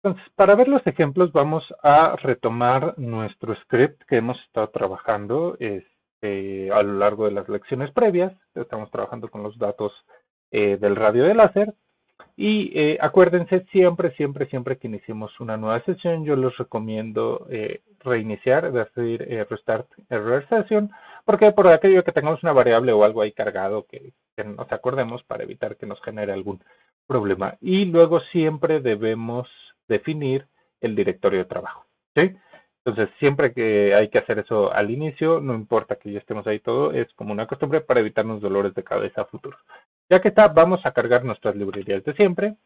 Entonces, para ver los ejemplos, vamos a retomar nuestro script que hemos estado trabajando a lo largo de las lecciones previas. Estamos trabajando con los datos del radio de láser. Y acuérdense, siempre que iniciemos una nueva sesión, yo les recomiendo reiniciar, decir restart error session, porque por aquello que tengamos una variable o algo ahí cargado que nos acordemos para evitar que nos genere algún problema. Y luego siempre debemos definir el directorio de trabajo. ¿Sí? Entonces, siempre que hay que hacer eso al inicio, no importa que ya estemos ahí todo, es como una costumbre para evitarnos dolores de cabeza futuros. Ya que está, vamos a cargar nuestras librerías de siempre,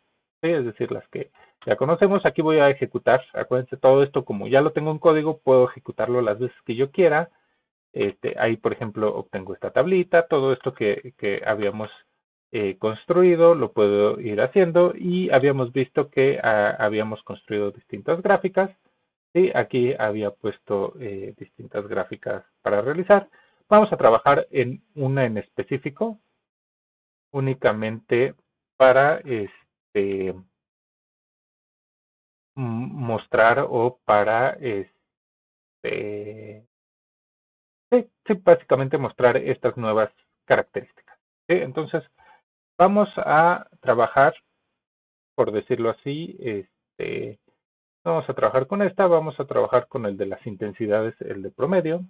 ¿sí? Es decir, las que ya conocemos. Aquí voy a ejecutar, acuérdense, todo esto como ya lo tengo en código, puedo ejecutarlo las veces que yo quiera. Ahí, por ejemplo, obtengo esta tablita, todo esto que habíamos construido, lo puedo ir haciendo y habíamos visto que habíamos construido distintas gráficas. ¿Sí? Aquí había puesto distintas gráficas para realizar. Vamos a trabajar en una en específico, únicamente para mostrar o para sí, básicamente mostrar estas nuevas características. ¿Sí? Entonces, vamos a trabajar, por decirlo así, vamos a trabajar con esta, vamos a trabajar con el de las intensidades, el de promedio.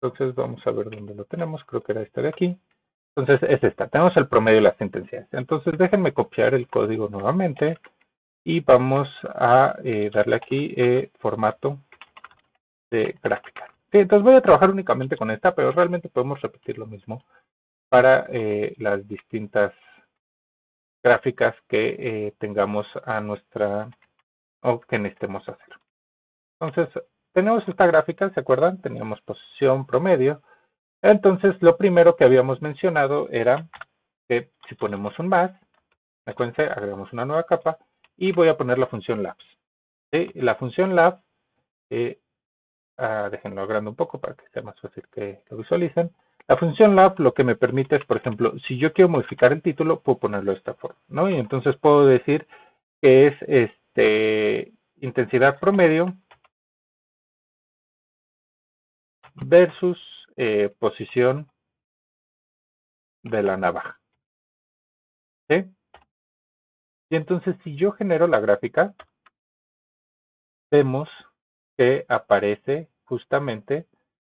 Entonces, vamos a ver dónde lo tenemos, creo que era esta de aquí. Entonces, es esta, tenemos el promedio de las intensidades. Entonces, déjenme copiar el código nuevamente y vamos a darle aquí formato de gráfica. Sí, entonces voy a trabajar únicamente con esta, pero realmente podemos repetir lo mismo para las distintas gráficas que tengamos a nuestra o que necesitemos hacer. Entonces, tenemos esta gráfica, ¿se acuerdan? Teníamos posición, promedio. Entonces, lo primero que habíamos mencionado era que si ponemos un más, acuérdense, agregamos una nueva capa y voy a poner la función labs. ¿Sí? La función lab, déjenlo agrando un poco para que sea más fácil que lo visualicen. La función lab lo que me permite es, por ejemplo, si yo quiero modificar el título, puedo ponerlo de esta forma, ¿no? Y entonces puedo decir que es intensidad promedio versus posición de la navaja. ¿Sí? Y entonces si yo genero la gráfica, vemos que aparece justamente,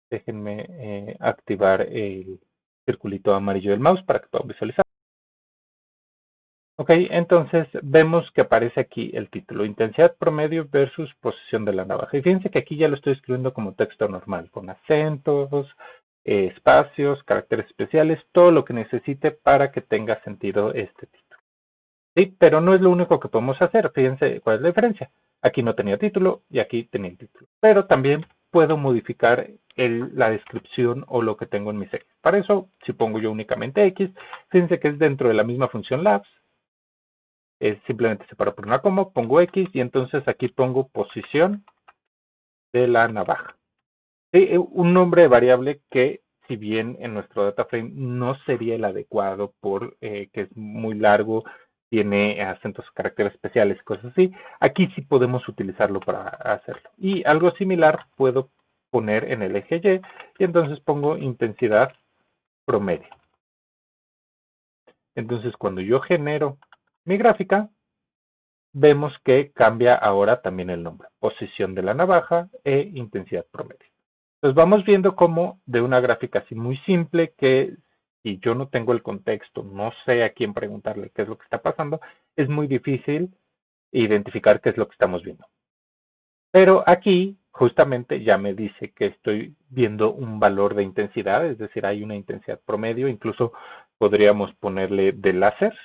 déjenme activar el circulito amarillo del mouse para que puedan visualizar. Ok, entonces vemos que aparece aquí el título, intensidad promedio versus posición de la navaja. Y fíjense que aquí ya lo estoy escribiendo como texto normal, con acentos, espacios, caracteres especiales, todo lo que necesite para que tenga sentido este título. Sí, pero no es lo único que podemos hacer. Fíjense cuál es la diferencia. Aquí no tenía título y aquí tenía el título. Pero también puedo modificar la descripción o lo que tengo en mis X. Para eso, si pongo yo únicamente X, fíjense que es dentro de la misma función labs. Simplemente separo por una coma, pongo X y entonces aquí pongo posición de la navaja. Sí, un nombre de variable que, si bien en nuestro data frame no sería el adecuado porque es muy largo, tiene acentos, caracteres especiales, cosas así, aquí sí podemos utilizarlo para hacerlo. Y algo similar puedo poner en el eje Y entonces pongo intensidad promedio. Entonces cuando yo genero mi gráfica, vemos que cambia ahora también el nombre, posición de la navaja e intensidad promedio. Entonces vamos viendo cómo de una gráfica así muy simple que si yo no tengo el contexto, no sé a quién preguntarle qué es lo que está pasando, es muy difícil identificar qué es lo que estamos viendo. Pero aquí justamente ya me dice que estoy viendo un valor de intensidad, es decir, hay una intensidad promedio, incluso podríamos ponerle de láser,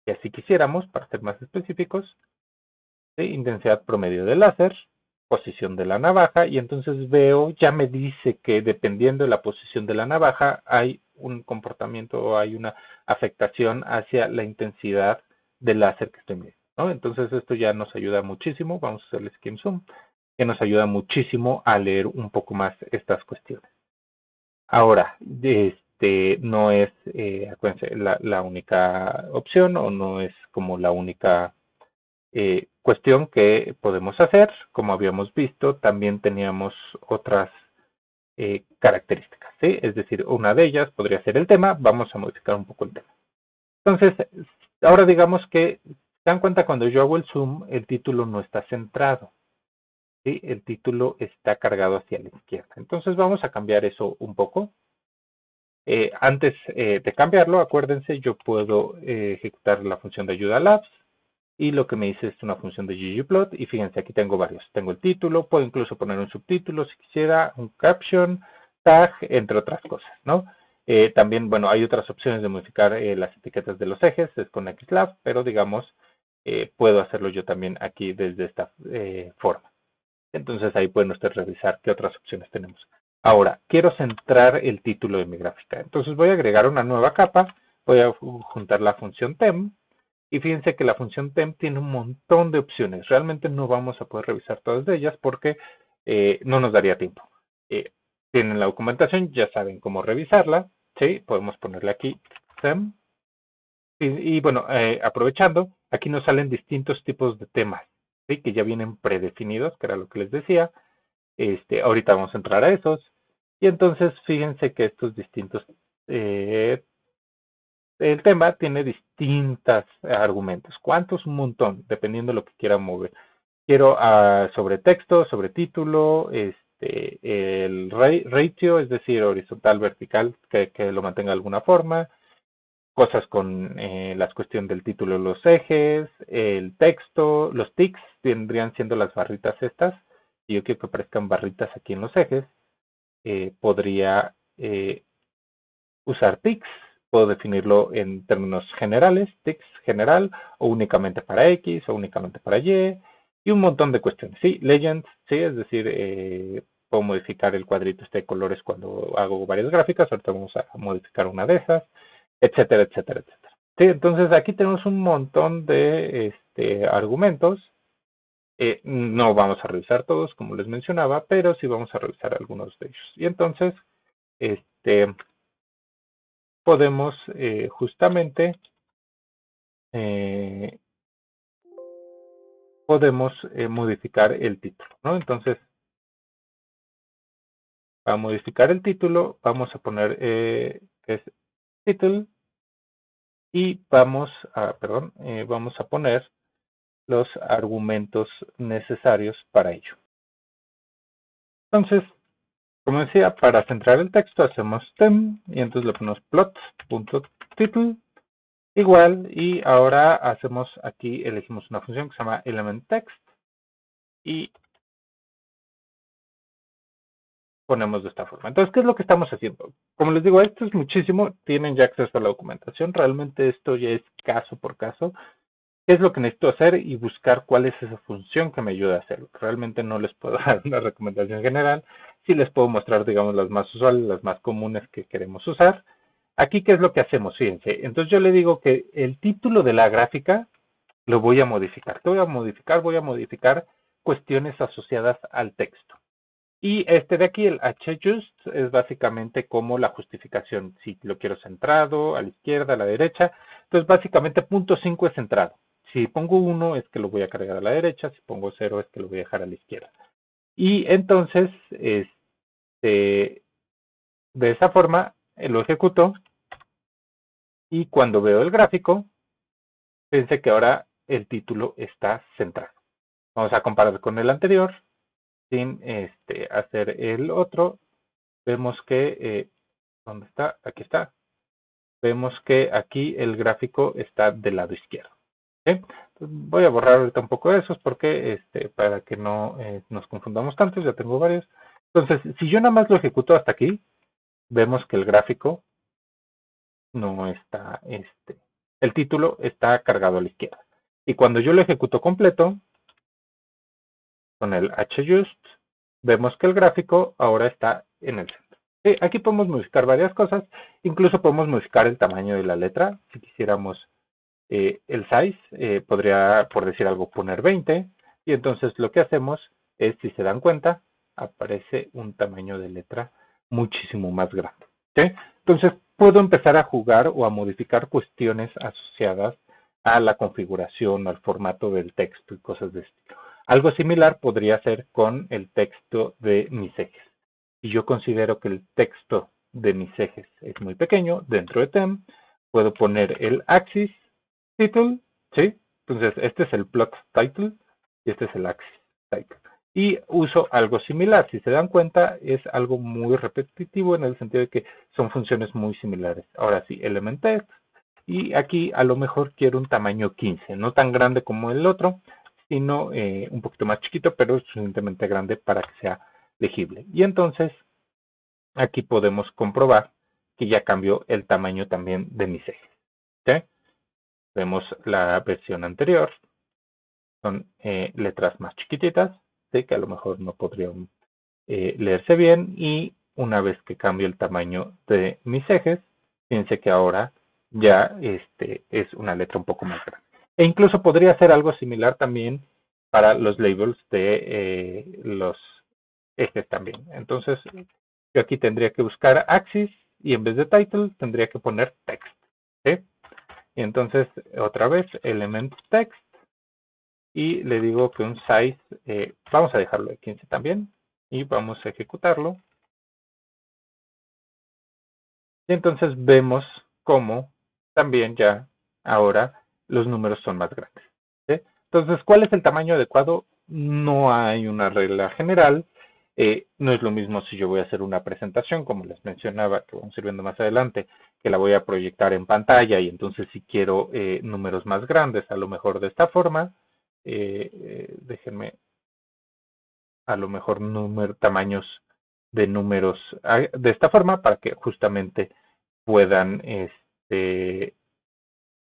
si así quisiéramos, para ser más específicos, ¿sí? Intensidad promedio de láser, posición de la navaja, y entonces veo, ya me dice que dependiendo de la posición de la navaja, hay un comportamiento o hay una afectación hacia la intensidad del láser que estoy viendo, ¿no? Entonces esto ya nos ayuda muchísimo, vamos a hacer el skim zoom, que nos ayuda muchísimo a leer un poco más estas cuestiones. Ahora, no es, acuérdense, la única opción o no es como la única cuestión que podemos hacer, como habíamos visto, también teníamos otras características, ¿sí? Es decir, una de ellas podría ser el tema. Vamos a modificar un poco el tema. Entonces, ahora digamos que, se dan cuenta, cuando yo hago el zoom, el título no está centrado, ¿sí? El título está cargado hacia la izquierda. Entonces vamos a cambiar eso un poco. Antes de cambiarlo, acuérdense, yo puedo ejecutar la función de ayuda labs, y lo que me dice es una función de ggplot, y fíjense, aquí tengo varios. Tengo el título, puedo incluso poner un subtítulo si quisiera, un caption, tag, entre otras cosas, ¿no? También, bueno, hay otras opciones de modificar las etiquetas de los ejes, es con XLab, pero digamos, puedo hacerlo yo también aquí desde esta forma. Entonces ahí pueden ustedes revisar qué otras opciones tenemos. Ahora, quiero centrar el título de mi gráfica. Entonces voy a agregar una nueva capa, voy a juntar la función tem, y fíjense que la función temp tiene un montón de opciones. Realmente no vamos a poder revisar todas de ellas porque no nos daría tiempo. Tienen la documentación, ya saben cómo revisarla, ¿sí? Podemos ponerle aquí temp. Y bueno, aprovechando, aquí nos salen distintos tipos de temas, ¿sí? Que ya vienen predefinidos, que era lo que les decía. Ahorita vamos a entrar a esos. Y entonces fíjense que estos distintos el tema tiene distintos argumentos. ¿Cuántos? Un montón, dependiendo de lo que quiera mover. Quiero sobre texto, sobre título, el ratio, es decir, horizontal, vertical, que lo mantenga de alguna forma. Cosas con las cuestiones del título, los ejes, el texto, los ticks vendrían siendo las barritas estas. Y yo quiero que aparezcan barritas aquí en los ejes. Podría usar ticks, puedo definirlo en términos generales, ticks general, o únicamente para X, o únicamente para y un montón de cuestiones. Sí, legends, sí, es decir, puedo modificar el cuadrito de colores cuando hago varias gráficas. Ahorita vamos a modificar una de esas, etcétera, etcétera, etcétera. Sí, entonces aquí tenemos un montón de argumentos. No vamos a revisar todos, como les mencionaba, pero sí vamos a revisar algunos de ellos. Y entonces, podemos justamente podemos modificar el título, ¿no? Entonces, para modificar el título, vamos a poner que es title, y vamos a poner los argumentos necesarios para ello. Entonces, como decía, para centrar el texto hacemos tem, y entonces le ponemos plot.title igual, y ahora hacemos aquí, elegimos una función que se llama elementText, y ponemos de esta forma. Entonces, ¿qué es lo que estamos haciendo? Como les digo, esto es muchísimo, tienen ya acceso a la documentación, realmente esto ya es caso por caso. ¿Qué es lo que necesito hacer? Y buscar cuál es esa función que me ayuda a hacerlo. Realmente no les puedo dar una recomendación general, sí les puedo mostrar, digamos, las más usuales, las más comunes que queremos usar. Aquí, ¿qué es lo que hacemos? Fíjense, entonces yo le digo que el título de la gráfica lo voy a modificar. ¿Qué voy a modificar cuestiones asociadas al texto. Y este de aquí, el hjust, es básicamente como la justificación. Si lo quiero centrado, a la izquierda, a la derecha. Entonces, básicamente, punto 5 es centrado. Si pongo 1 es que lo voy a cargar a la derecha. Si pongo 0 es que lo voy a dejar a la izquierda. Y entonces, de esa forma, lo ejecuto. Y cuando veo el gráfico, fíjense que ahora el título está centrado. Vamos a comparar con el anterior, sin hacer el otro. Vemos que ¿dónde está? Aquí está. Vemos que aquí el gráfico está del lado izquierdo. ¿Sí? Voy a borrar ahorita un poco de esos porque para que no nos confundamos tanto, ya tengo varios. Entonces, si yo nada más lo ejecuto hasta aquí, vemos que el gráfico no está, el título está cargado a la izquierda. Y cuando yo lo ejecuto completo, con el hjust, vemos que el gráfico ahora está en el centro. Aquí podemos modificar varias cosas, incluso podemos modificar el tamaño de la letra. Si quisiéramos el size, podría, por decir algo, poner 20, y entonces lo que hacemos es, si se dan cuenta, aparece un tamaño de letra muchísimo más grande. ¿Sí? Entonces puedo empezar a jugar o a modificar cuestiones asociadas a la configuración, al formato del texto y cosas de estilo. Algo similar podría ser con el texto de mis ejes. Si yo considero que el texto de mis ejes es muy pequeño, dentro de TEM, puedo poner el axis title, ¿sí? Entonces, este es el plot title y este es el axis title. Y uso algo similar. Si se dan cuenta, es algo muy repetitivo en el sentido de que son funciones muy similares. Ahora sí, element text. Y aquí a lo mejor quiero un tamaño 15, no tan grande como el otro, sino un poquito más chiquito, pero suficientemente grande para que sea legible. Y entonces, aquí podemos comprobar que ya cambió el tamaño también de mis ejes. ¿Sí? Vemos la versión anterior, son letras más chiquititas, ¿sí? Que a lo mejor no podrían leerse bien, y una vez que cambio el tamaño de mis ejes, fíjense que ahora ya es una letra un poco más grande. E incluso podría hacer algo similar también para los labels de los ejes también. Entonces, yo aquí tendría que buscar axis y en vez de title tendría que poner text. ¿Sí? Y entonces, otra vez, element text, y le digo que un size, vamos a dejarlo de 15 también, y vamos a ejecutarlo. Y entonces vemos cómo también ya ahora los números son más grandes. ¿Sí? Entonces, ¿cuál es el tamaño adecuado? No hay una regla general. No es lo mismo si yo voy a hacer una presentación, como les mencionaba, que vamos a ir viendo más adelante, que la voy a proyectar en pantalla y entonces si quiero números más grandes, a lo mejor de esta forma, déjenme, a lo mejor tamaños de números de esta forma para que justamente puedan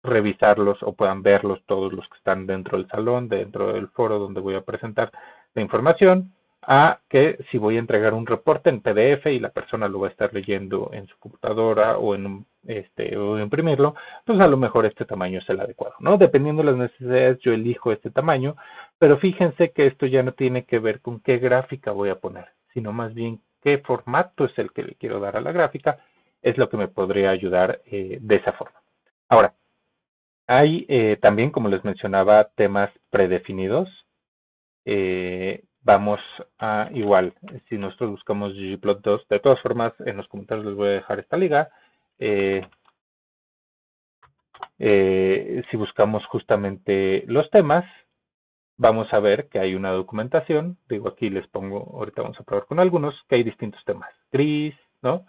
revisarlos o puedan verlos todos los que están dentro del salón, dentro del foro donde voy a presentar la información, a que si voy a entregar un reporte en PDF y la persona lo va a estar leyendo en su computadora o o imprimirlo, pues a lo mejor este tamaño es el adecuado, ¿no? Dependiendo de las necesidades, yo elijo este tamaño, pero fíjense que esto ya no tiene que ver con qué gráfica voy a poner, sino más bien qué formato es el que le quiero dar a la gráfica, es lo que me podría ayudar de esa forma. Ahora, hay también, como les mencionaba, temas predefinidos. Vamos a igual, si nosotros buscamos ggplot2, de todas formas, en los comentarios les voy a dejar esta liga. Si buscamos justamente los temas, vamos a ver que hay una documentación. Digo, aquí les pongo, ahorita vamos a probar con algunos, que hay distintos temas. Gris, ¿no?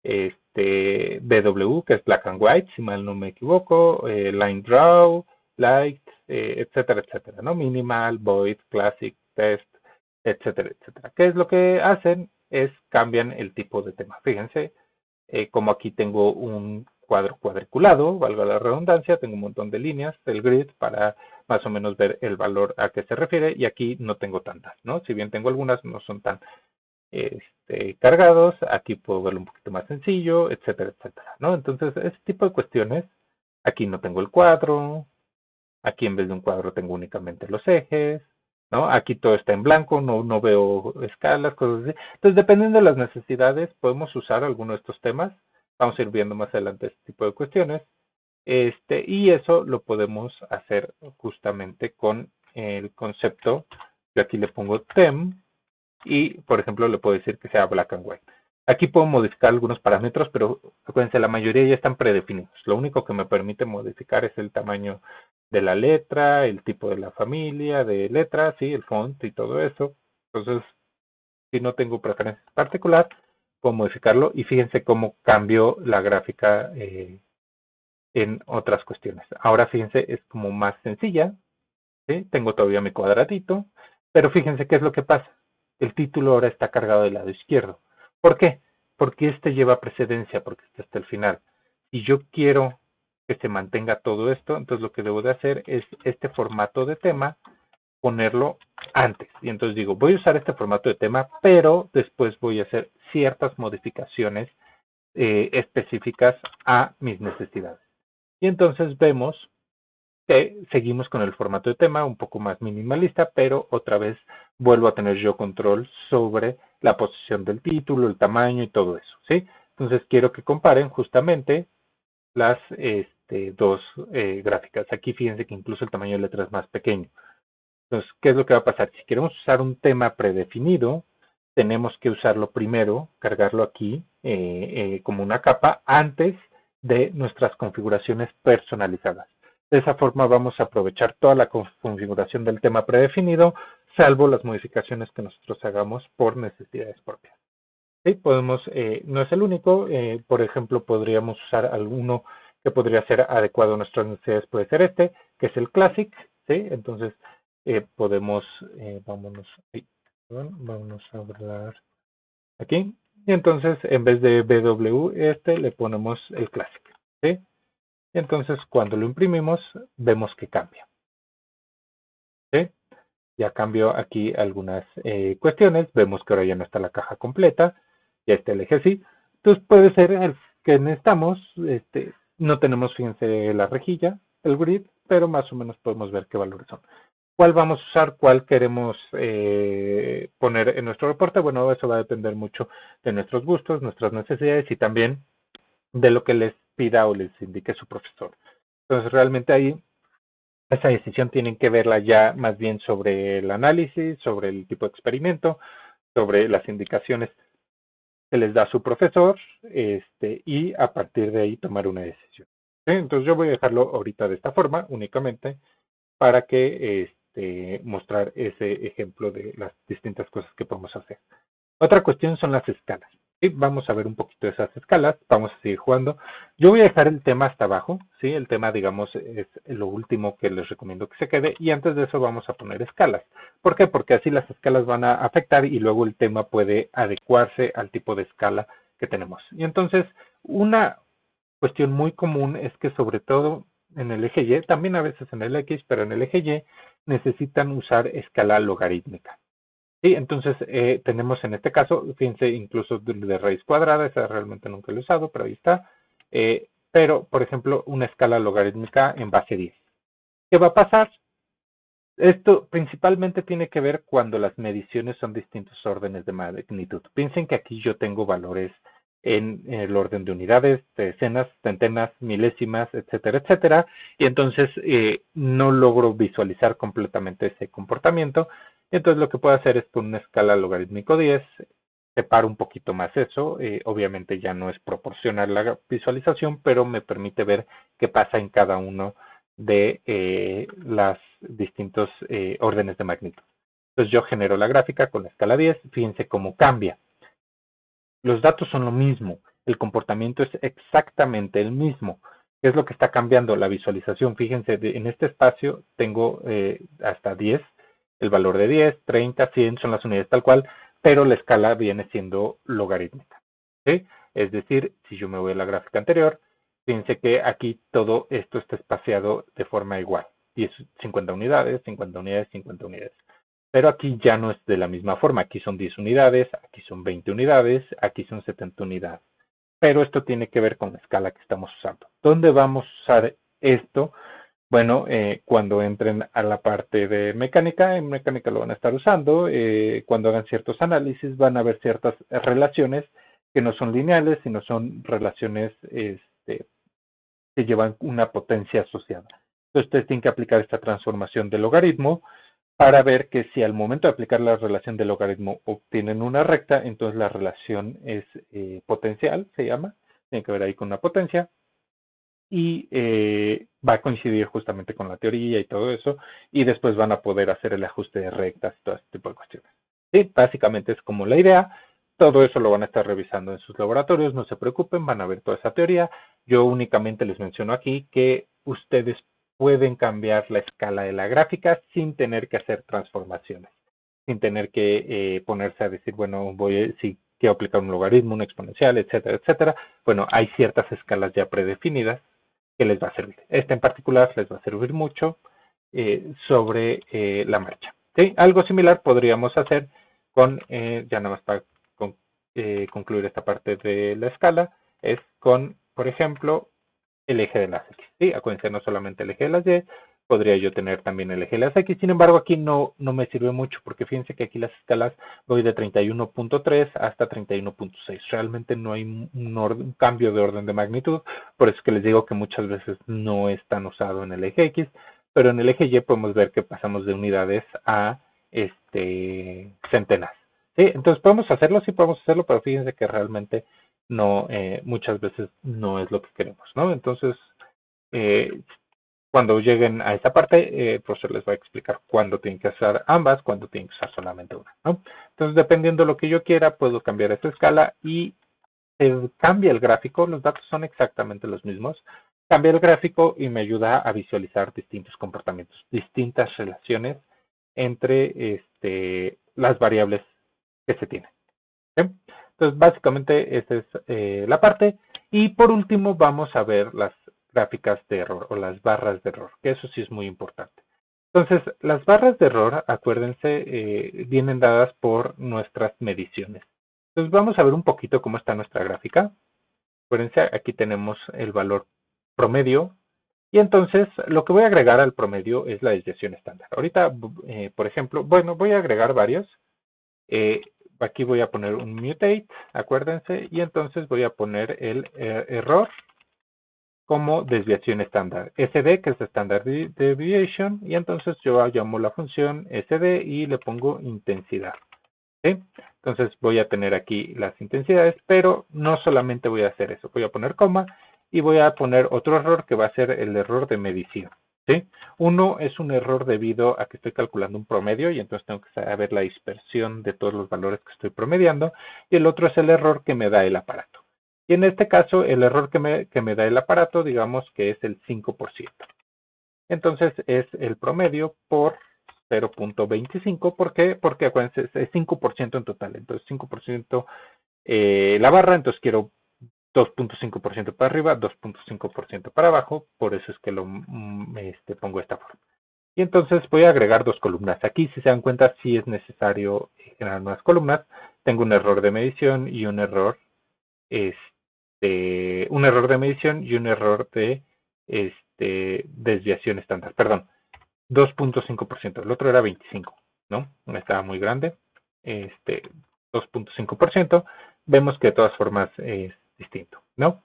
BW, que es Black and White, si mal no me equivoco, Line Draw, Light, etcétera, etcétera, ¿no? Minimal, Void, Classic, Test, etcétera, etcétera. ¿Qué es lo que hacen? Es cambian el tipo de tema. Fíjense, como aquí tengo un cuadro cuadriculado, valga la redundancia, tengo un montón de líneas del grid para más o menos ver el valor a que se refiere, y aquí no tengo tantas, ¿no? Si bien tengo algunas, no son tan cargados, aquí puedo verlo un poquito más sencillo, etcétera, etcétera, ¿no? Entonces, ese tipo de cuestiones, aquí no tengo el cuadro, aquí en vez de un cuadro tengo únicamente los ejes, ¿no? Aquí todo está en blanco, no veo escalas, cosas así. Entonces, dependiendo de las necesidades, podemos usar alguno de estos temas. Vamos a ir viendo más adelante este tipo de cuestiones. Y eso lo podemos hacer justamente con el concepto, yo aquí le pongo TEM, y, por ejemplo, le puedo decir que sea black and white. Aquí puedo modificar algunos parámetros, pero acuérdense, la mayoría ya están predefinidos. Lo único que me permite modificar es el tamaño de la letra, el tipo de la familia de letras, sí, el font y todo eso. Entonces, si no tengo preferencia particular, puedo modificarlo y fíjense cómo cambió la gráfica en otras cuestiones. Ahora fíjense, es como más sencilla, ¿sí? Tengo todavía mi cuadradito, pero fíjense qué es lo que pasa. El título ahora está cargado del lado izquierdo. ¿Por qué? Porque este lleva precedencia, porque está hasta el final. Si yo quiero que se mantenga todo esto, entonces lo que debo de hacer es este formato de tema, ponerlo antes. Y entonces digo, voy a usar este formato de tema, pero después voy a hacer ciertas modificaciones específicas a mis necesidades. Y entonces vemos que seguimos con el formato de tema un poco más minimalista, pero otra vez vuelvo a tener yo control sobre la posición del título, el tamaño y todo eso, ¿sí? Entonces quiero que comparen justamente las dos gráficas. Aquí fíjense que incluso el tamaño de letra es más pequeño. Entonces, ¿qué es lo que va a pasar? Si queremos usar un tema predefinido, tenemos que usarlo primero, cargarlo aquí como una capa antes de nuestras configuraciones personalizadas. De esa forma vamos a aprovechar toda la configuración del tema predefinido, salvo las modificaciones que nosotros hagamos por necesidades propias. ¿Sí? Podemos, no es el único, por ejemplo, podríamos usar alguno que podría ser adecuado a nuestras necesidades, puede ser este, que es el Classic, ¿sí? Entonces, podemos, vámonos a hablar aquí, y entonces en vez de BW le ponemos el Classic, ¿sí? Y entonces cuando lo imprimimos, vemos que cambia, ¿sí? Ya cambió aquí algunas cuestiones, vemos que ahora ya no está la caja completa, ya está el eje así, entonces puede ser el que necesitamos, no tenemos, fíjense, la rejilla, el grid, pero más o menos podemos ver qué valores son. ¿Cuál vamos a usar? ¿Cuál queremos poner en nuestro reporte? Bueno, eso va a depender mucho de nuestros gustos, nuestras necesidades y también de lo que les pida o les indique su profesor. Entonces, realmente ahí esa decisión tienen que verla ya más bien sobre el análisis, sobre el tipo de experimento, sobre las indicaciones que les da su profesor, y a partir de ahí tomar una decisión. ¿Sí? Entonces yo voy a dejarlo ahorita de esta forma únicamente para que mostrar ese ejemplo de las distintas cosas que podemos hacer. Otra cuestión son las escalas. ¿Sí? Vamos a ver un poquito de esas escalas, vamos a seguir jugando. Yo voy a dejar el tema hasta abajo, ¿sí? El tema, digamos, es lo último que les recomiendo que se quede y antes de eso vamos a poner escalas. ¿Por qué? Porque así las escalas van a afectar y luego el tema puede adecuarse al tipo de escala que tenemos. Y entonces, una cuestión muy común es que sobre todo en el eje Y, también a veces en el X, pero en el eje Y necesitan usar escala logarítmica. Sí, entonces tenemos en este caso, fíjense, incluso de raíz cuadrada, esa realmente nunca lo he usado, pero ahí está. Pero, por ejemplo, una escala logarítmica en base 10. ¿Qué va a pasar? Esto principalmente tiene que ver cuando las mediciones son distintos órdenes de magnitud. Piensen que aquí yo tengo valores en el orden de unidades, de decenas, centenas, milésimas, etcétera, etcétera. Y entonces no logro visualizar completamente ese comportamiento. Entonces lo que puedo hacer es con una escala logarítmico 10, separo un poquito más eso. Obviamente ya no es proporcional la visualización, pero me permite ver qué pasa en cada uno de las distintos órdenes de magnitud. Entonces yo genero la gráfica con la escala 10, fíjense cómo cambia. Los datos son lo mismo, el comportamiento es exactamente el mismo. ¿Qué es lo que está cambiando? La visualización. Fíjense, en este espacio tengo hasta 10, el valor de 10, 30, 100 son las unidades tal cual, pero la escala viene siendo logarítmica. ¿Sí? Es decir, si yo me voy a la gráfica anterior, fíjense que aquí todo esto está espaciado de forma igual. 10, 50 unidades, 50 unidades, 50 unidades. Pero aquí ya no es de la misma forma. Aquí son 10 unidades, aquí son 20 unidades, aquí son 70 unidades. Pero esto tiene que ver con la escala que estamos usando. ¿Dónde vamos a usar esto? Bueno, cuando entren a la parte de mecánica, en mecánica lo van a estar usando. Cuando hagan ciertos análisis van a ver ciertas relaciones que no son lineales, sino son relaciones que llevan una potencia asociada. Entonces ustedes tienen que aplicar esta transformación de logaritmo para ver que si al momento de aplicar la relación de logaritmo obtienen una recta, entonces la relación es potencial, se llama, tiene que ver ahí con una potencia, y va a coincidir justamente con la teoría y todo eso, y después van a poder hacer el ajuste de rectas y todo este tipo de cuestiones. ¿Sí? Básicamente es como la idea, todo eso lo van a estar revisando en sus laboratorios, no se preocupen, van a ver toda esa teoría. Yo únicamente les menciono aquí que ustedes pueden cambiar la escala de la gráfica sin tener que hacer transformaciones, sin tener que ponerse a decir, bueno, si quiero aplicar un logaritmo, un exponencial, etcétera, etcétera. Bueno, hay ciertas escalas ya predefinidas que les va a servir. Esta en particular les va a servir mucho sobre la marcha. ¿Sí? Algo similar podríamos hacer con, ya nada más para concluir esta parte de la escala, es con, por ejemplo, el eje de las X. ¿Sí? Acuérdense, no solamente el eje de las Y, podría yo tener también el eje de las X. Sin embargo, aquí no me sirve mucho porque fíjense que aquí las escalas voy de 31.3 hasta 31.6. Realmente no hay un cambio de orden de magnitud, por eso es que les digo que muchas veces no es tan usado en el eje X, pero en el eje Y podemos ver que pasamos de unidades a centenas. ¿Sí? Entonces podemos hacerlo, sí podemos hacerlo, pero fíjense que realmente no, muchas veces no es lo que queremos, ¿no? Entonces, cuando lleguen a esa parte, el profesor les va a explicar cuándo tienen que usar ambas, cuándo tienen que usar solamente una, ¿no? Entonces, dependiendo de lo que yo quiera, puedo cambiar esta escala y cambia el gráfico, los datos son exactamente los mismos, cambia el gráfico y me ayuda a visualizar distintos comportamientos, distintas relaciones entre las variables que se tienen. ¿Sí? Entonces, básicamente, esa es la parte. Y por último, vamos a ver las gráficas de error o las barras de error, que eso sí es muy importante. Entonces, las barras de error, acuérdense, vienen dadas por nuestras mediciones. Entonces, vamos a ver un poquito cómo está nuestra gráfica. Acuérdense, aquí tenemos el valor promedio. Y entonces, lo que voy a agregar al promedio es la desviación estándar. Ahorita, por ejemplo, bueno, voy a agregar varios. Aquí voy a poner un mutate, acuérdense, y entonces voy a poner el error como desviación estándar. SD, que es Standard Deviation, y entonces yo llamo la función SD y le pongo intensidad. ¿Sí? Entonces voy a tener aquí las intensidades, pero no solamente voy a hacer eso, voy a poner coma y voy a poner otro error que va a ser el error de medición. ¿Sí? Uno es un error debido a que estoy calculando un promedio y entonces tengo que saber la dispersión de todos los valores que estoy promediando, y el otro es el error que me da el aparato. Y en este caso, el error que me da el aparato, digamos que es el 5%. Entonces es el promedio por 0.25. ¿Por qué? Porque acuérdense, es 5% en total. Entonces 5% la barra, entonces quiero 2.5% para arriba, 2.5% para abajo. Por eso es que pongo de esta forma. Y entonces voy a agregar dos columnas. Aquí, si se dan cuenta, sí es necesario generar nuevas columnas. Tengo un error de medición y un error de medición y un error de desviación estándar. Perdón, 2.5%. El otro era 25, ¿no? Estaba muy grande. 2.5%. Vemos que de todas formas es distinto, ¿no?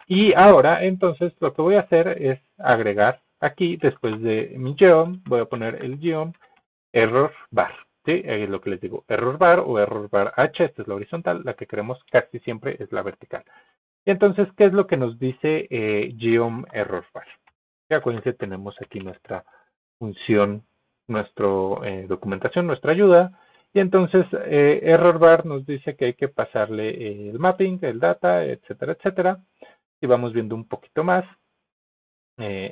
Y ahora, entonces, lo que voy a hacer es agregar aquí, después de mi geom, voy a poner el geom error bar. ¿Sí? Es lo que les digo, error bar o error bar H, esta es la horizontal, la que queremos casi siempre es la vertical. Y entonces, ¿qué es lo que nos dice geom error bar? Ya acuérdense, tenemos aquí nuestra función, nuestra documentación, nuestra ayuda, y entonces error bar nos dice que hay que pasarle el mapping, el data, etcétera, etcétera. Y vamos viendo un poquito más,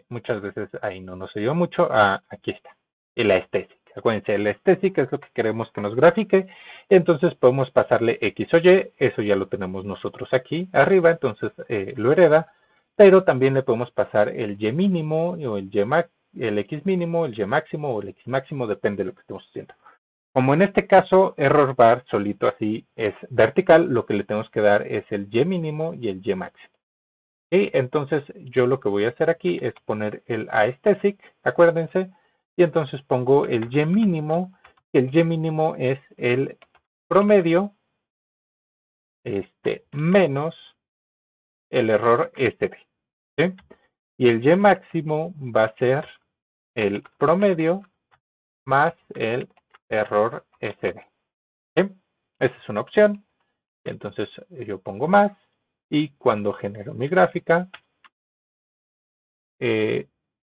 muchas veces ahí no nos ayuda mucho, aquí está, la estética. Acuérdense, la estética es lo que queremos que nos grafique, entonces podemos pasarle X o Y, eso ya lo tenemos nosotros aquí arriba, entonces lo hereda, pero también le podemos pasar el Y mínimo o el X mínimo, el Y máximo o el X máximo, depende de lo que estemos haciendo. Como en este caso, error bar solito así es vertical, lo que le tenemos que dar es el Y mínimo y el Y máximo. Y entonces yo lo que voy a hacer aquí es poner el aesthetic, acuérdense, y entonces pongo el Y mínimo, y el Y mínimo es el promedio menos el error SD. ¿Sí? Y el Y máximo va a ser el promedio más el error SD. ¿Sí? Esa es una opción. Entonces yo pongo más y cuando genero mi gráfica,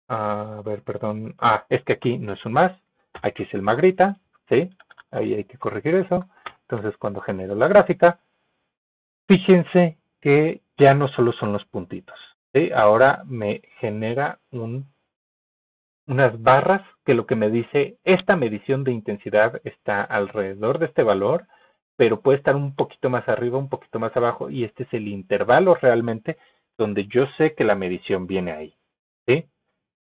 a ver, perdón, es que aquí no es un más, aquí es el magrita, ¿sí? Ahí hay que corregir eso. Entonces cuando genero la gráfica, fíjense que ya no solo son los puntitos, ¿sí? Ahora me genera unas barras que lo que me dice, esta medición de intensidad está alrededor de este valor, pero puede estar un poquito más arriba, un poquito más abajo, y este es el intervalo realmente donde yo sé que la medición viene ahí, ¿sí?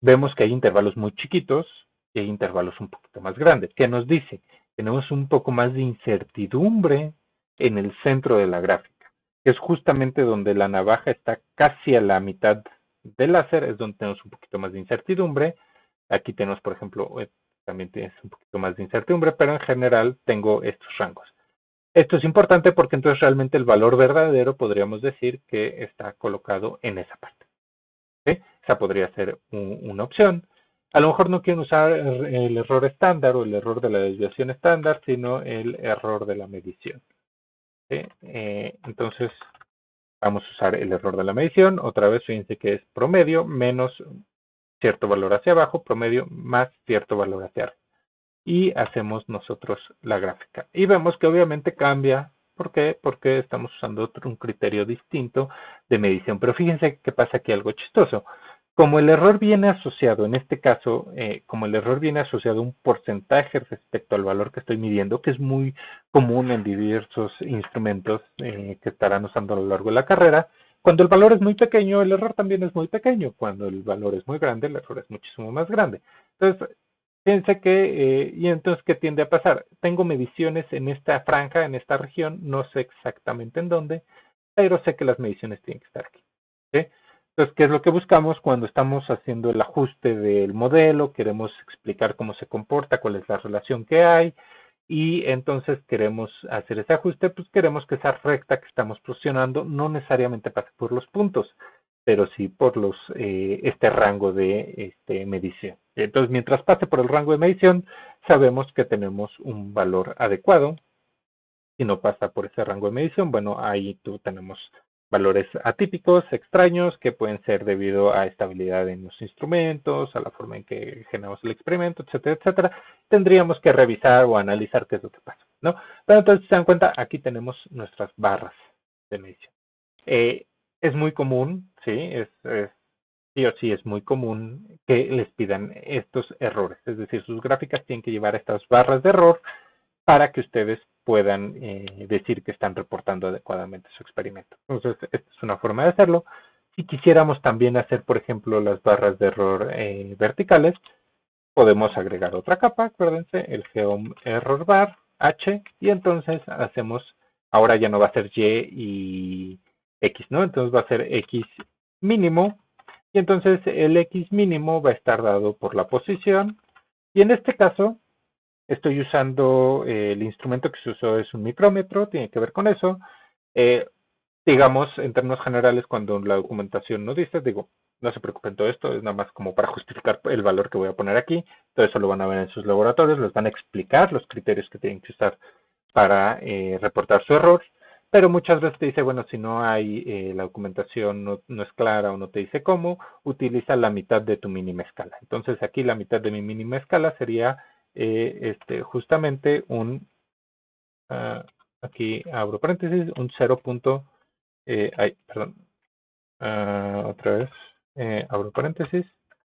Vemos que hay intervalos muy chiquitos y hay intervalos un poquito más grandes. ¿Qué nos dice? Tenemos un poco más de incertidumbre en el centro de la gráfica, que es justamente donde la navaja está casi a la mitad de láser es donde tenemos un poquito más de incertidumbre. Aquí tenemos, por ejemplo, también tienes un poquito más de incertidumbre, pero en general tengo estos rangos. Esto es importante porque entonces realmente el valor verdadero podríamos decir que está colocado en esa parte. ¿Sí? Esa podría ser una opción. A lo mejor no quieren usar el error estándar o el error de la desviación estándar, sino el error de la medición. ¿Sí? Entonces, vamos a usar el error de la medición. Otra vez, fíjense que es promedio menos cierto valor hacia abajo, promedio más cierto valor hacia arriba. Y hacemos nosotros la gráfica. Y vemos que obviamente cambia. ¿Por qué? Porque estamos usando un criterio distinto de medición. Pero fíjense que pasa aquí algo chistoso. Como el error viene asociado, en este caso, como el error viene asociado a un porcentaje respecto al valor que estoy midiendo, que es muy común en diversos instrumentos que estarán usando a lo largo de la carrera, cuando el valor es muy pequeño, el error también es muy pequeño. Cuando el valor es muy grande, el error es muchísimo más grande. Entonces, fíjense que, y entonces, ¿qué tiende a pasar? Tengo mediciones en esta franja, en esta región, no sé exactamente en dónde, pero sé que las mediciones tienen que estar aquí. ¿Sí? Entonces, ¿qué es lo que buscamos cuando estamos haciendo el ajuste del modelo? Queremos explicar cómo se comporta, cuál es la relación que hay, y entonces queremos hacer ese ajuste, pues queremos que esa recta que estamos posicionando no necesariamente pase por los puntos, pero sí por este rango de medición. Entonces, mientras pase por el rango de medición, sabemos que tenemos un valor adecuado. Si no pasa por ese rango de medición, bueno, ahí tenemos valores atípicos, extraños, que pueden ser debido a estabilidad en los instrumentos, a la forma en que generamos el experimento, etcétera, etcétera. Tendríamos que revisar o analizar qué es lo que pasa, ¿no? Pero entonces, si se dan cuenta, aquí tenemos nuestras barras de medición. Es muy común, sí, sí o sí es muy común que les pidan estos errores, es decir, sus gráficas tienen que llevar estas barras de error para que ustedes puedan decir que están reportando adecuadamente su experimento. Entonces, esta es una forma de hacerlo. Si quisiéramos también hacer, por ejemplo, las barras de error verticales, podemos agregar otra capa, acuérdense, el Geom Error Bar H, y entonces hacemos, ahora ya no va a ser Y y X, ¿no? Entonces va a ser X mínimo, y entonces el X mínimo va a estar dado por la posición, y en este caso estoy usando el instrumento que se usó es un micrómetro, tiene que ver con eso. Eh, digamos, en términos generales, cuando la documentación no dice, digo, no se preocupen todo esto, es nada más como para justificar el valor que voy a poner aquí. Todo eso lo van a ver en sus laboratorios, les van a explicar los criterios que tienen que usar para reportar su error. Pero muchas veces te dice, bueno, si no hay, la documentación no es clara o no te dice cómo, utiliza la mitad de tu mínima escala. Entonces aquí la mitad de mi mínima escala sería justamente aquí abro paréntesis, un 0. Perdón, otra vez, abro paréntesis,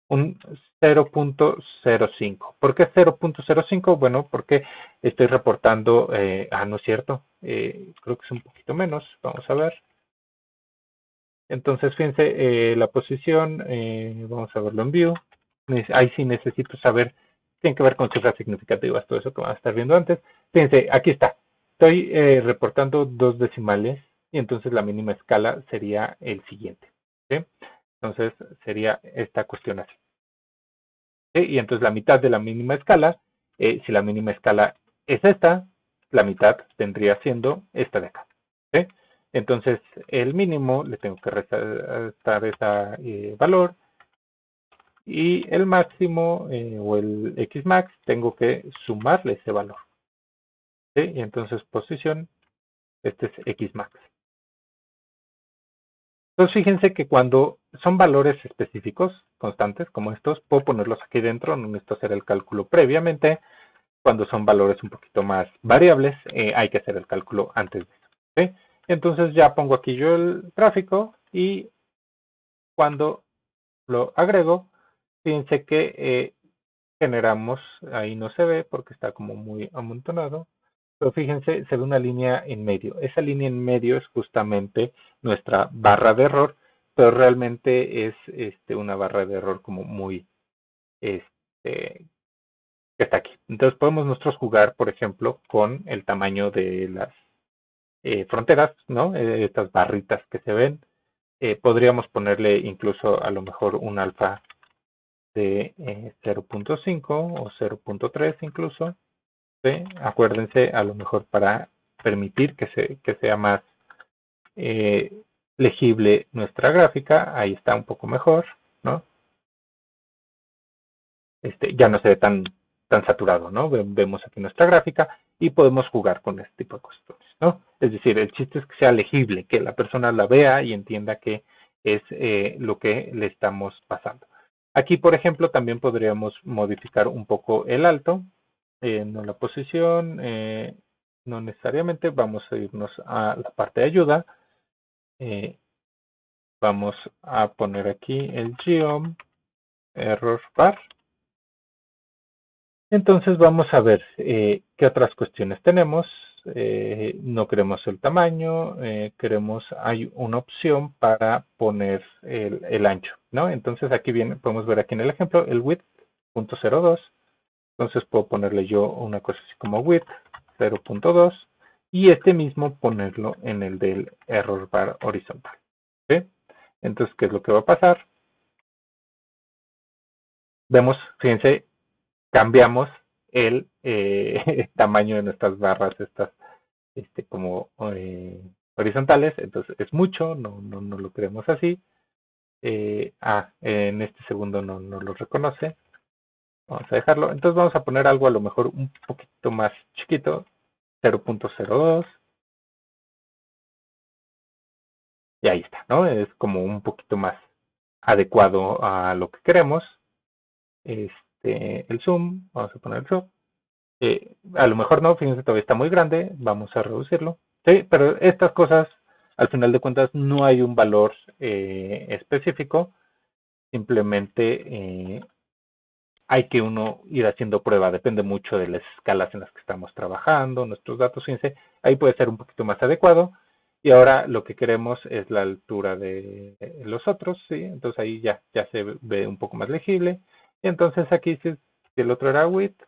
un 0.05. ¿Por qué 0.05? Bueno, porque estoy reportando, no es cierto, creo que es un poquito menos, vamos a ver. Entonces, fíjense, la posición, vamos a verlo en view. Ahí sí necesito saber, tiene que ver con cifras significativas, todo eso que van a estar viendo antes. Fíjense, aquí está. Estoy reportando 2 decimales y entonces la mínima escala sería el siguiente. ¿Sí? Entonces, sería esta cuestión así. ¿Sí? Y entonces la mitad de la mínima escala, si la mínima escala es esta, la mitad tendría siendo esta de acá. ¿Sí? Entonces, el mínimo le tengo que restar ese valor y el máximo o el Xmax tengo que sumarle ese valor. ¿Sí? Y entonces posición, este es Xmax. Entonces, fíjense que cuando son valores específicos, constantes, como estos, puedo ponerlos aquí dentro, no necesito hacer el cálculo previamente. Cuando son valores un poquito más variables, hay que hacer el cálculo antes de eso. ¿Sí? Entonces ya pongo aquí yo el tráfico y cuando lo agrego, fíjense que generamos, ahí no se ve porque está como muy amontonado, pero fíjense, se ve una línea en medio. Esa línea en medio es justamente nuestra barra de error, pero realmente es una barra de error como muy, este, que está aquí. Entonces podemos nosotros jugar, por ejemplo, con el tamaño de las fronteras, ¿no? Estas barritas que se ven. Podríamos ponerle incluso a lo mejor un alfa de 0.5 o 0.3 incluso. ¿Sí? Acuérdense, a lo mejor para permitir que sea más legible nuestra gráfica, ahí está un poco mejor, ¿no? Ya no se ve tan saturado, ¿no? Vemos aquí nuestra gráfica y podemos jugar con este tipo de cuestiones, ¿no? Es decir, el chiste es que sea legible, que la persona la vea y entienda que es lo que le estamos pasando. Aquí, por ejemplo, también podríamos modificar un poco el alto, no la posición, no necesariamente, vamos a irnos a la parte de ayuda, vamos a poner aquí el geom error bar. Entonces vamos a ver qué otras cuestiones tenemos. No queremos el tamaño, hay una opción para poner el ancho, ¿no? Entonces aquí viene, podemos ver aquí en el ejemplo el width .02. Entonces puedo ponerle yo una cosa así como width 0.2 y este mismo ponerlo en el del error bar horizontal. ¿Sí? Entonces, ¿qué es lo que va a pasar? Vemos, fíjense, cambiamos el tamaño de nuestras barras, estas como horizontales, entonces es mucho, no lo queremos así. En este segundo no lo reconoce, vamos a dejarlo. Entonces vamos a poner algo a lo mejor un poquito más chiquito, 0.02, y ahí está, ¿no? Es como un poquito más adecuado a lo que queremos. El zoom, vamos a poner el zoom. A lo mejor no, fíjense, todavía está muy grande, vamos a reducirlo. Sí, pero estas cosas, al final de cuentas, no hay un valor específico, simplemente hay que uno ir haciendo prueba, depende mucho de las escalas en las que estamos trabajando, nuestros datos, fíjense, ahí puede ser un poquito más adecuado. Y ahora lo que queremos es la altura de los otros, ¿sí? Entonces ahí ya se ve un poco más legible. Y entonces aquí, si el otro era width,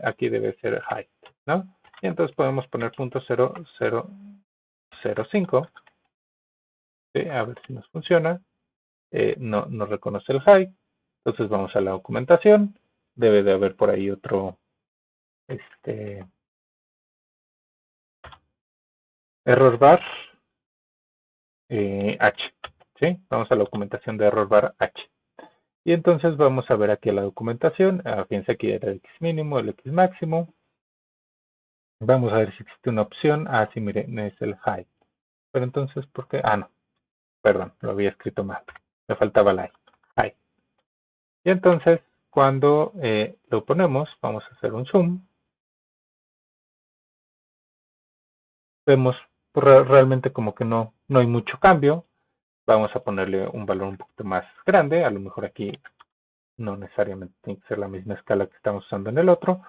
aquí debe ser height, ¿no? Y entonces podemos poner .0005, ¿sí? A ver si nos funciona. No reconoce el height. Entonces vamos a la documentación. Debe de haber por ahí otro error bar H. ¿Sí? Vamos a la documentación de error bar H. Y entonces vamos a ver aquí la documentación. Fíjense aquí era el X mínimo, el X máximo. Vamos a ver si existe una opción. Sí, miren, es el height. Pero entonces, ¿por qué? No. Perdón, lo había escrito mal. Me faltaba la height. Y entonces, cuando lo ponemos, vamos a hacer un zoom. Vemos realmente como que no hay mucho cambio. Vamos a ponerle un valor un poquito más grande. A lo mejor aquí no necesariamente tiene que ser la misma escala que estamos usando en el otro,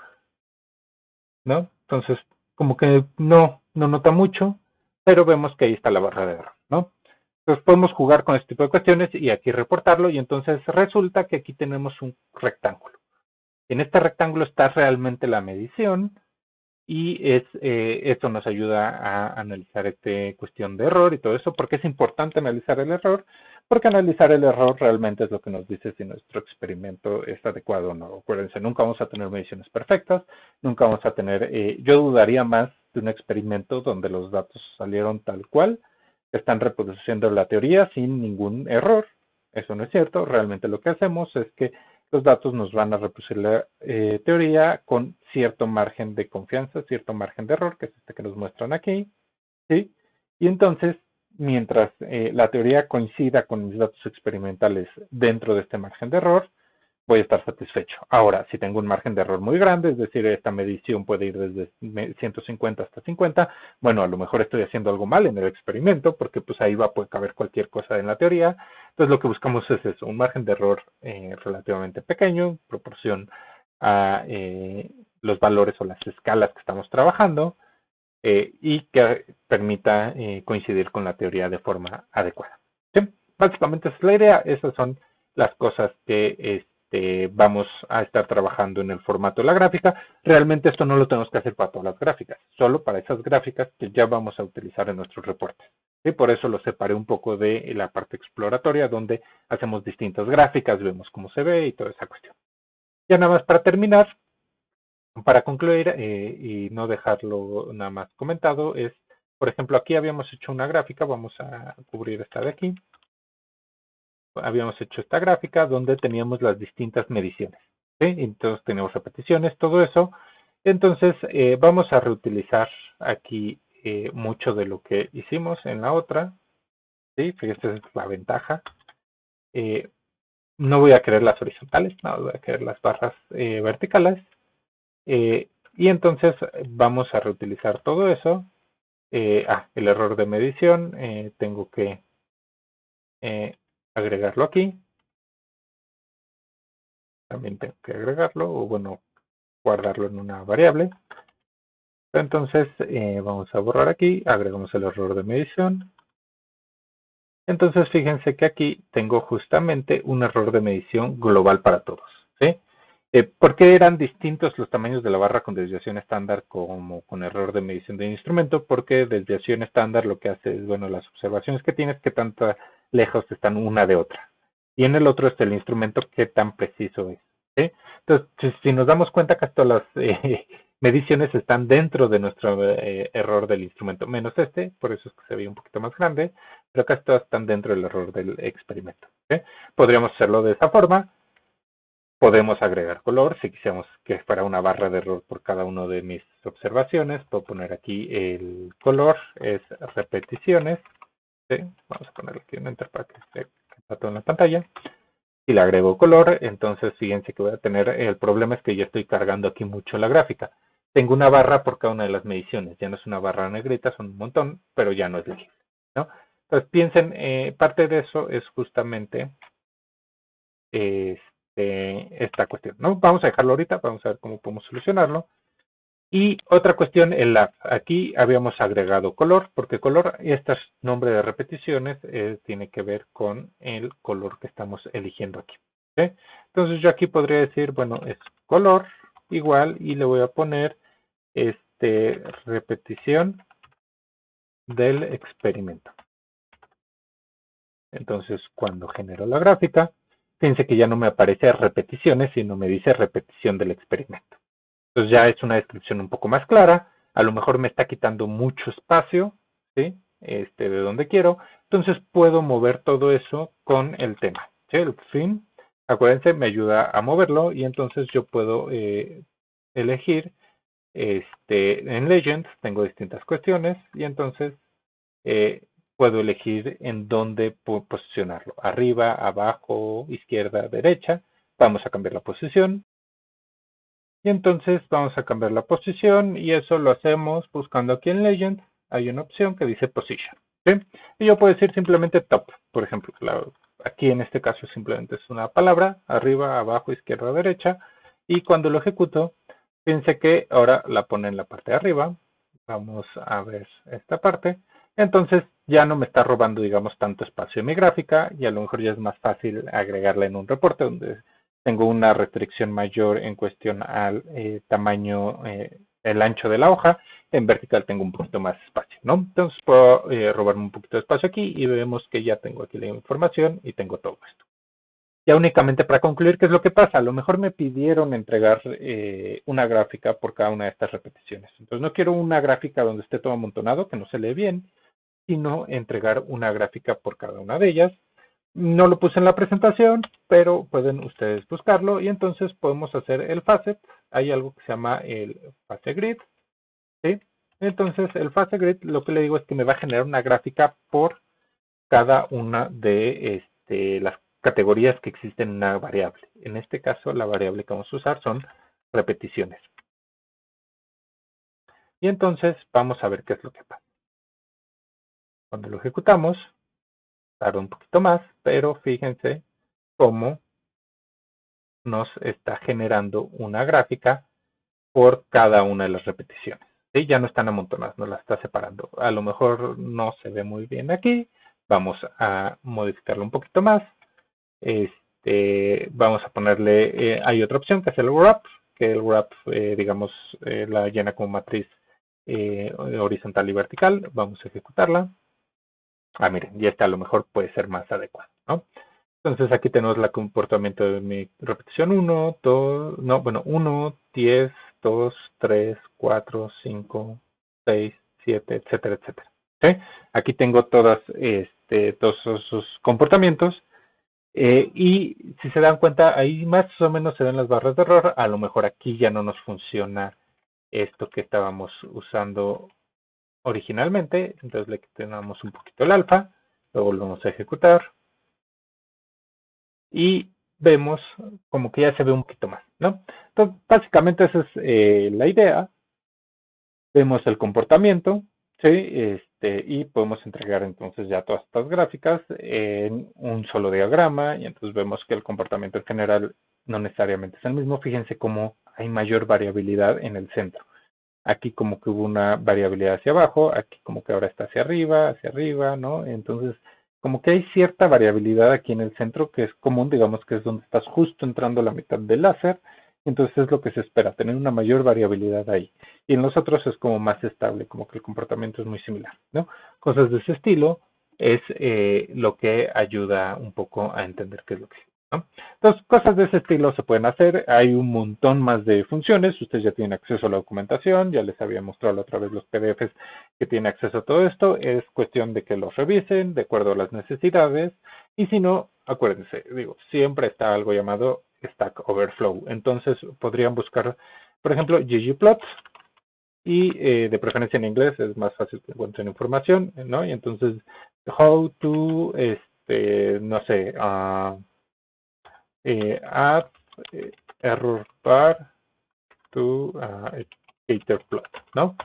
¿no? Entonces, como que no nota mucho, pero vemos que ahí está la barra de error, ¿no? Entonces podemos jugar con este tipo de cuestiones y aquí reportarlo y entonces resulta que aquí tenemos un rectángulo. En este rectángulo está realmente la medición y esto nos ayuda a analizar esta cuestión de error y todo eso. ¿Por qué es importante analizar el error? Porque analizar el error realmente es lo que nos dice si nuestro experimento es adecuado o no. Acuérdense, nunca vamos a tener mediciones perfectas, nunca vamos a tener, yo dudaría más de un experimento donde los datos salieron tal cual, están reproduciendo la teoría sin ningún error. Eso no es cierto, realmente lo que hacemos es que los datos nos van a reproducir la teoría con cierto margen de confianza, cierto margen de error, que es este que nos muestran aquí, ¿sí? Y entonces, mientras la teoría coincida con mis datos experimentales dentro de este margen de error, voy a estar satisfecho. Ahora, si tengo un margen de error muy grande, es decir, esta medición puede ir desde 150 hasta 50, bueno, a lo mejor estoy haciendo algo mal en el experimento, porque pues ahí puede caber cualquier cosa en la teoría. Entonces lo que buscamos es eso, un margen de error relativamente pequeño, en proporción a los valores o las escalas que estamos trabajando, y que permita coincidir con la teoría de forma adecuada. ¿Sí? Básicamente esa es la idea, esas son las cosas que vamos a estar trabajando en el formato de la gráfica. Realmente esto no lo tenemos que hacer para todas las gráficas, solo para esas gráficas que ya vamos a utilizar en nuestros reportes. Y por eso lo separé un poco de la parte exploratoria, donde hacemos distintas gráficas, vemos cómo se ve y toda esa cuestión. Ya nada más para terminar, para concluir y no dejarlo nada más comentado, es, por ejemplo, aquí habíamos hecho una gráfica, vamos a cubrir esta de aquí. Habíamos hecho esta gráfica donde teníamos las distintas mediciones. ¿Sí? Entonces tenemos repeticiones, todo eso. Entonces vamos a reutilizar aquí mucho de lo que hicimos en la otra. ¿Sí? Fíjense, esta es la ventaja. No voy a querer las horizontales, no voy a querer las barras verticales. Y entonces vamos a reutilizar todo eso. El error de medición, tengo que agregarlo aquí. También tengo que agregarlo, o bueno, guardarlo en una variable. Entonces vamos a borrar aquí, agregamos el error de medición. Entonces fíjense que aquí tengo justamente un error de medición global para todos. ¿Sí? ¿Por qué eran distintos los tamaños de la barra con desviación estándar como con error de medición de instrumento? Porque desviación estándar lo que hace es, bueno, las observaciones que tienes, que tanto lejos están una de otra. Y en el otro es el instrumento, qué tan preciso es. ¿Sí? Entonces, si nos damos cuenta que todas las mediciones están dentro de nuestro error del instrumento, menos este, por eso es que se ve un poquito más grande, pero casi todas están dentro del error del experimento. ¿Sí? Podríamos hacerlo de esta forma. Podemos agregar color, si quisiéramos que fuera una barra de error por cada una de mis observaciones. Puedo poner aquí el color, es repeticiones. ¿Sí? Vamos a ponerle aquí un enter para que esté todo en la pantalla. Y le agrego color, entonces fíjense que voy a tener, el problema es que ya estoy cargando aquí mucho la gráfica. Tengo una barra por cada una de las mediciones, ya no es una barra negrita, son un montón, pero ya no es legible, ¿no? Entonces piensen, parte de eso es justamente esta cuestión, ¿no? Vamos a dejarlo ahorita, vamos a ver cómo podemos solucionarlo. Y otra cuestión, el lab. Aquí habíamos agregado color, porque color, este nombre de repeticiones, tiene que ver con el color que estamos eligiendo aquí. ¿Sí? Entonces yo aquí podría decir, bueno, es color igual y le voy a poner repetición del experimento. Entonces cuando genero la gráfica, fíjense que ya no me aparece repeticiones, sino me dice repetición del experimento. Entonces ya es una descripción un poco más clara. A lo mejor me está quitando mucho espacio, ¿sí? De donde quiero. Entonces puedo mover todo eso con el tema. ¿Sí? El fin, acuérdense, me ayuda a moverlo y entonces yo puedo elegir en Legends, tengo distintas cuestiones y entonces puedo elegir en dónde posicionarlo. Arriba, abajo, izquierda, derecha. Vamos a cambiar la posición. Y entonces vamos a cambiar la posición y eso lo hacemos buscando aquí en Legend. Hay una opción que dice Position. ¿Sí? Y yo puedo decir simplemente Top. Por ejemplo, aquí en este caso simplemente es una palabra, arriba, abajo, izquierda, derecha. Y cuando lo ejecuto, fíjense que ahora la pone en la parte de arriba. Vamos a ver esta parte. Entonces ya no me está robando, digamos, tanto espacio en mi gráfica y a lo mejor ya es más fácil agregarla en un reporte donde tengo una restricción mayor en cuestión al tamaño, el ancho de la hoja. En vertical tengo un poquito más espacio, ¿no? Entonces puedo robarme un poquito de espacio aquí y vemos que ya tengo aquí la información y tengo todo esto. Ya únicamente para concluir, ¿qué es lo que pasa? A lo mejor me pidieron entregar una gráfica por cada una de estas repeticiones. Entonces no quiero una gráfica donde esté todo amontonado, que no se lee bien, sino entregar una gráfica por cada una de ellas. No lo puse en la presentación, pero pueden ustedes buscarlo y entonces podemos hacer el facet. Hay algo que se llama el facet grid. ¿Sí? Entonces el facet grid lo que le digo es que me va a generar una gráfica por cada una de las categorías que existen en una variable. En este caso la variable que vamos a usar son repeticiones. Y entonces vamos a ver qué es lo que pasa. Cuando lo ejecutamos, tarda un poquito más, pero fíjense cómo nos está generando una gráfica por cada una de las repeticiones. ¿Sí? Ya no están amontonadas, nos las está separando. A lo mejor no se ve muy bien aquí. Vamos a modificarlo un poquito más. Vamos a ponerle, hay otra opción que es el wrap, que el wrap, digamos, la llena como matriz horizontal y vertical. Vamos a ejecutarla. Miren, y esta a lo mejor puede ser más adecuada, ¿no? Entonces aquí tenemos el comportamiento de mi repetición 1, 2, no, bueno, 1, 10, 2, 3, 4, 5, 6, 7, etcétera, etcétera. ¿Sí? Aquí tengo todos sus comportamientos y si se dan cuenta, ahí más o menos se ven las barras de error. A lo mejor aquí ya no nos funciona esto que estábamos usando originalmente. Entonces le quitamos un poquito el alfa, lo volvemos a ejecutar y vemos como que ya se ve un poquito más, ¿no? Entonces, básicamente esa es la idea. Vemos el comportamiento, ¿sí? Y podemos entregar entonces ya todas estas gráficas en un solo diagrama y entonces vemos que el comportamiento en general no necesariamente es el mismo. Fíjense cómo hay mayor variabilidad en el centro. Aquí como que hubo una variabilidad hacia abajo, aquí como que ahora está hacia arriba, ¿no? Entonces, como que hay cierta variabilidad aquí en el centro que es común, digamos que es donde estás justo entrando a la mitad del láser, entonces es lo que se espera, tener una mayor variabilidad ahí. Y en los otros es como más estable, como que el comportamiento es muy similar, ¿no? Cosas de ese estilo es lo que ayuda un poco a entender qué es lo que es, ¿no? Entonces, cosas de ese estilo se pueden hacer. Hay un montón más de funciones. Ustedes ya tienen acceso a la documentación. Ya les había mostrado la otra vez los PDFs que tienen acceso a todo esto. Es cuestión de que los revisen de acuerdo a las necesidades. Y si no, acuérdense, digo, siempre está algo llamado Stack Overflow. Entonces, podrían buscar, por ejemplo, ggplot. Y de preferencia en inglés es más fácil que encuentren información, ¿no? Y entonces, how to, no sé, add error bar to scatter plot, ¿no?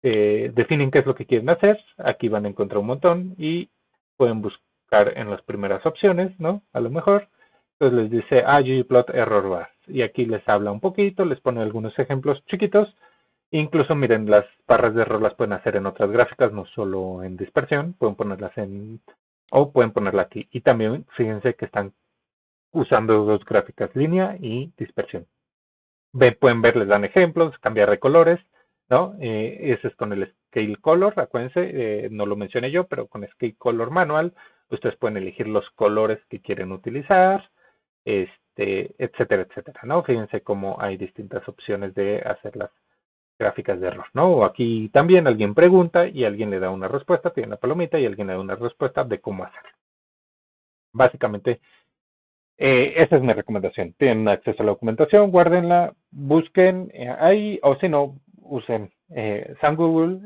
Definen qué es lo que quieren hacer, aquí van a encontrar un montón y pueden buscar en las primeras opciones, ¿no? A lo mejor, entonces les dice ggplot error bar y aquí les habla un poquito, les pone algunos ejemplos chiquitos, incluso miren, las barras de error las pueden hacer en otras gráficas, no solo en dispersión, pueden ponerlas o pueden ponerla aquí y también fíjense que están usando dos gráficas, línea y dispersión. Pueden ver, les dan ejemplos, cambiar de colores, ¿no? Ese es con el Scale Color, acuérdense, no lo mencioné yo, pero con Scale Color manual, ustedes pueden elegir los colores que quieren utilizar, etcétera, etcétera, ¿no? Fíjense cómo hay distintas opciones de hacer las gráficas de error, ¿no? O aquí también alguien pregunta y alguien le da una respuesta, tiene una palomita y alguien le da una respuesta de cómo hacerlo. Básicamente, esa es mi recomendación. Tienen acceso a la documentación, guárdenla, busquen ahí, o si no, usen San Google,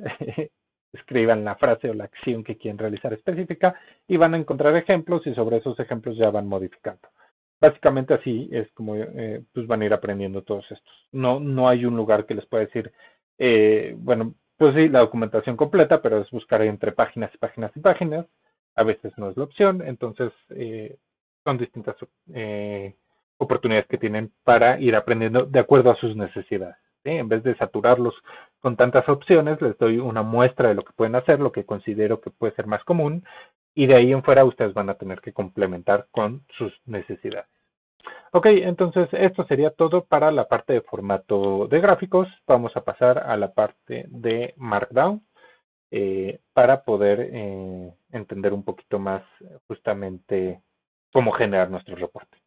escriban la frase o la acción que quieren realizar específica y van a encontrar ejemplos y sobre esos ejemplos ya van modificando. Básicamente así es como pues van a ir aprendiendo todos estos. No hay un lugar que les pueda decir, bueno, pues sí, la documentación completa, pero es buscar entre páginas y páginas y páginas. A veces no es la opción, entonces son distintas oportunidades que tienen para ir aprendiendo de acuerdo a sus necesidades. ¿Sí? En vez de saturarlos con tantas opciones, les doy una muestra de lo que pueden hacer, lo que considero que puede ser más común, y de ahí en fuera ustedes van a tener que complementar con sus necesidades. Ok, entonces esto sería todo para la parte de formato de gráficos. Vamos a pasar a la parte de Markdown para poder entender un poquito más justamente cómo generar nuestros reportes.